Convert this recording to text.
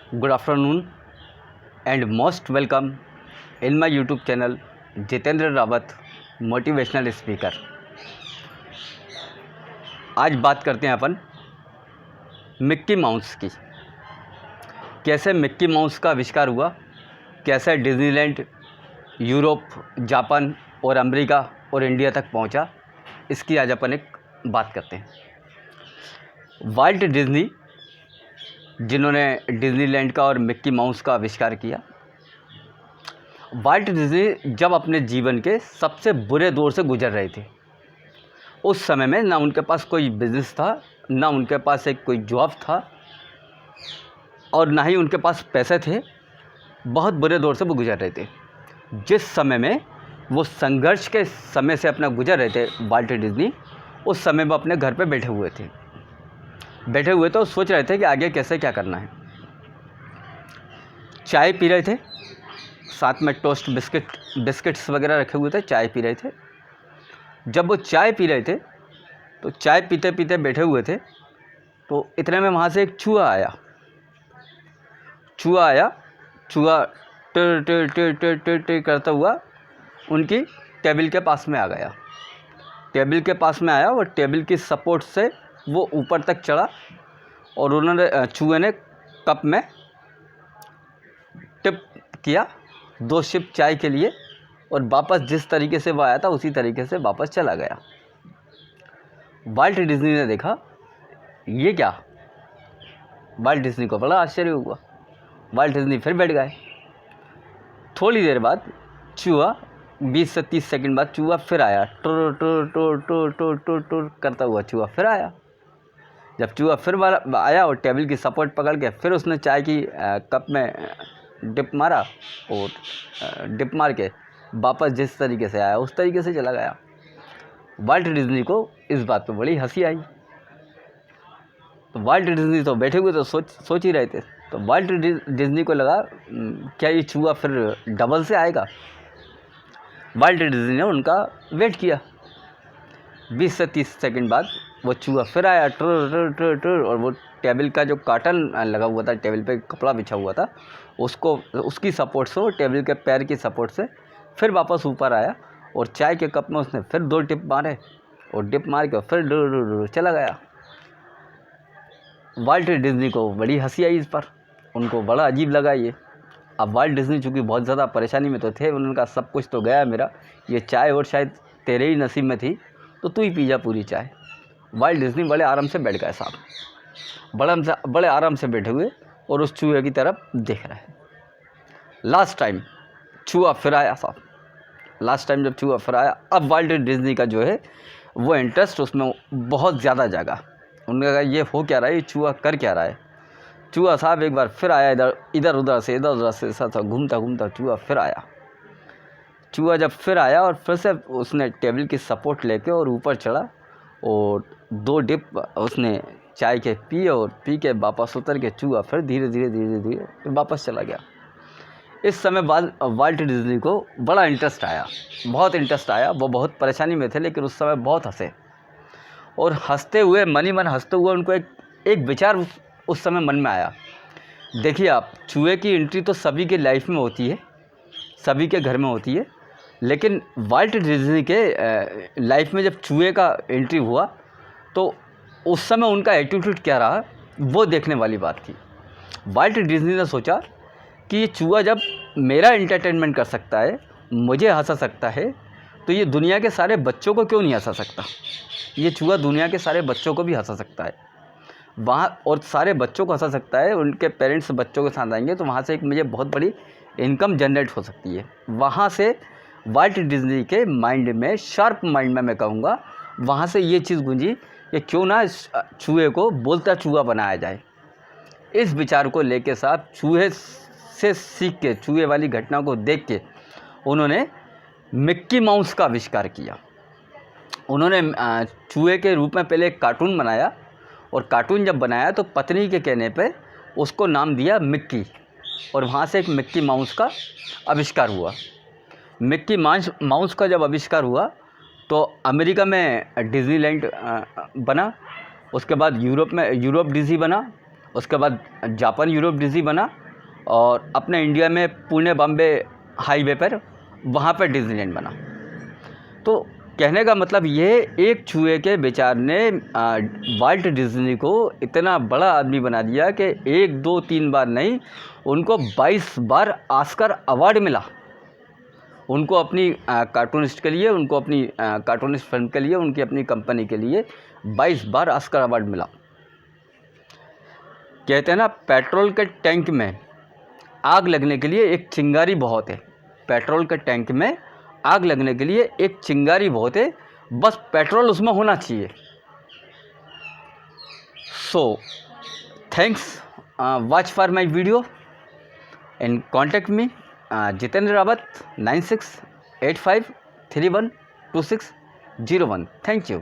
Good afternoon and most welcome in my YouTube channel Jitendra Rawat motivational speaker. आज बात करते हैं अपन मिक्की माउस की। कैसे मिक्की माउस का आविष्कार हुआ, कैसे डिज्नीलैंड यूरोप, जापान और अमेरिका और इंडिया तक पहुंचा, इसकी आज अपन एक बात करते हैं। वाल्ट डिज्नी, जिन्होंने डिज्नीलैंड का और मिक्की माउस का आविष्कार किया। वाल्ट डिज्नी जब अपने जीवन के सबसे बुरे दौर से गुजर रहे थे, उस समय में ना उनके पास कोई बिजनेस था, ना उनके पास एक कोई जॉब था और ना ही उनके पास पैसे थे। बहुत बुरे दौर से वो गुजर रहे थे। जिस समय में वो संघर्ष के समय से अपना गुजर रहे थे वाल्ट डिज्नी, उस समय वो अपने घर पे बैठे हुए थे तो सोच रहे थे कि आगे कैसे क्या करना है। चाय पी रहे थे, साथ में टोस्ट बिस्किट्स वगैरह रखे हुए थे, चाय पी रहे थे। जब वो चाय पी रहे थे तो चाय पीते पीते बैठे हुए थे, तो इतने में वहाँ से एक चूहा आया। चूहा टिर टिर टिर टिर टिर टिर करता हुआ उनकी टेबल के पास में आ गया। टेबल के पास में आया और टेबल की सपोर्ट से वो ऊपर तक चढ़ा और चूहे ने कप में टिप किया 2 सिप चाय के लिए, और वापस जिस तरीके से वो आया था उसी तरीके से वापस चला गया। वाल्ट डिज्नी ने देखा, ये क्या? वाल्ट डिज्नी को बड़ा आश्चर्य हुआ। वाल्ट डिज्नी फिर बैठ गए। थोड़ी देर बाद चूहा, 20 से 30 सेकंड बाद चूहा फिर आया। टुर टुर टुर टुर टुर टुर टुर करता हुआ चूहा फिर आया। जब चूहा फिर आया और टेबल की सपोर्ट पकड़ के फिर उसने चाय की कप में डिप मारा और डिप मार के वापस जिस तरीके से आया उस तरीके से चला गया। वाल्ट डिज्नी को इस बात पे बड़ी हंसी आई। तो वाल्ट डिज्नी तो बैठे हुए तो सोच ही रहे थे। तो वाल्ट डिज्नी को लगा, क्या ये चूहा फिर डबल से आएगा? वाल्ट डिज्नी ने उनका वेट किया। 20 से 30 सेकंड बाद वो चूहा फिर आया, टुर टुर टुर टुर, और वो टेबल का जो कार्टन लगा हुआ था, टेबल पे कपड़ा बिछा हुआ था, उसकी सपोर्ट से, वो टेबल के पैर की सपोर्ट से फिर वापस ऊपर आया और चाय के कप में उसने फिर 2 टिप मारे और डिप मार के फिर डुर डुर डुर चला गया। वाल्ट डिज्नी को बड़ी हंसी आई इस पर, उनको बड़ा अजीब लगा ये। अब वाल्ट डिज्नी चूँकि बहुत ज़्यादा परेशानी में तो थे, उन्होंने कहा सब कुछ तो गया मेरा, ये चाय और शायद तेरे ही नसीब में थी, तो तू ही पी जा पूरी चाय। वाल्ट डिज्नी बड़े आराम से बैठ गए साहब, बड़े आराम से बैठे हुए और उस चूहे की तरफ देख रहे हैं। लास्ट टाइम चूहा फिर आया साहब। लास्ट टाइम जब चूहा फिर आया, अब वाल्ट डिज्नी का जो है वो इंटरेस्ट उसमें बहुत ज़्यादा जागा। उन्होंने कहा ये हो क्या रहा है, ये चूहा कर क्या रहा है? चूहा साहब एक बार फिर आया, इधर उधर से ऐसा घूमता घूमता चूहा फिर आया। चूहा जब फिर आया और फिर से उसने टेबल की सपोर्ट लेके और ऊपर चढ़ा और 2 डिप उसने चाय के पिए और पी के वापस उतर के चूहा फिर धीरे धीरे वापस चला गया। इस समय वाल्ट डिज्नी को बड़ा इंटरेस्ट आया, बहुत इंटरेस्ट आया। वो बहुत परेशानी में थे, लेकिन उस समय बहुत हंसे और हंसते हुए, मन ही मन हंसते हुए उनको एक विचार उस समय मन में आया। देखिए आप, चूहे की एंट्री तो सभी के लाइफ में होती है, सभी के घर में होती है, लेकिन वाल्ट डिज्नी के लाइफ में जब चूहे का एंट्री हुआ तो उस समय उनका एटीट्यूड क्या रहा, वो देखने वाली बात थी। वाल्ट डिज्नी ने सोचा कि ये चूहा जब मेरा एंटरटेनमेंट कर सकता है, मुझे हंसा सकता है, तो ये दुनिया के सारे बच्चों को क्यों नहीं हंसा सकता? ये चूहा दुनिया के सारे बच्चों को भी हंसा सकता है वहाँ, और सारे बच्चों को हंसा सकता है। उनके पेरेंट्स बच्चों के साथ आएंगे तो वहाँ से एक मुझे बहुत बड़ी इनकम जनरेट हो सकती है। वहाँ से वाल्ट डिज्नी के माइंड में, शार्प माइंड में मैं कहूँगा, वहाँ से ये चीज़ गूंजी कि क्यों ना इस चूहे को बोलता चूहा बनाया जाए। इस विचार को लेके साहब, चूहे से सीख के, चूहे वाली घटना को देख के उन्होंने मिक्की माउस का आविष्कार किया। उन्होंने चूहे के रूप में पहले एक कार्टून बनाया और कार्टून जब बनाया तो पत्नी के कहने पे उसको नाम दिया मिक्की, और वहाँ से एक मिक्की माउस का आविष्कार हुआ। मिक्की माउस का जब आविष्कार हुआ तो अमेरिका में डिज्नीलैंड बना, उसके बाद यूरोप डिज्नी बना, उसके बाद जापान यूरोप डिज़नी बना और अपने इंडिया में पुणे बॉम्बे हाईवे पर वहाँ पर डिज्नीलैंड बना। तो कहने का मतलब ये एक चूहे के बेचार ने वाल्ट डिज्नी को इतना बड़ा आदमी बना दिया कि 1 2 3 बार नहीं, उनको 22 बार ऑस्कर अवार्ड मिला। उनको अपनी कार्टूनिस्ट के लिए, उनको अपनी कार्टूनिस्ट फिल्म के लिए, उनकी अपनी कंपनी के लिए 22 बार ऑस्कर अवार्ड मिला। कहते हैं ना, पेट्रोल के टैंक में आग लगने के लिए एक चिंगारी बहुत है। पेट्रोल के टैंक में आग लगने के लिए एक चिंगारी बहुत है, बस पेट्रोल उसमें होना चाहिए। So thanks, watch for my video and contact me Jitendra Rawat 9685312601। Thank you.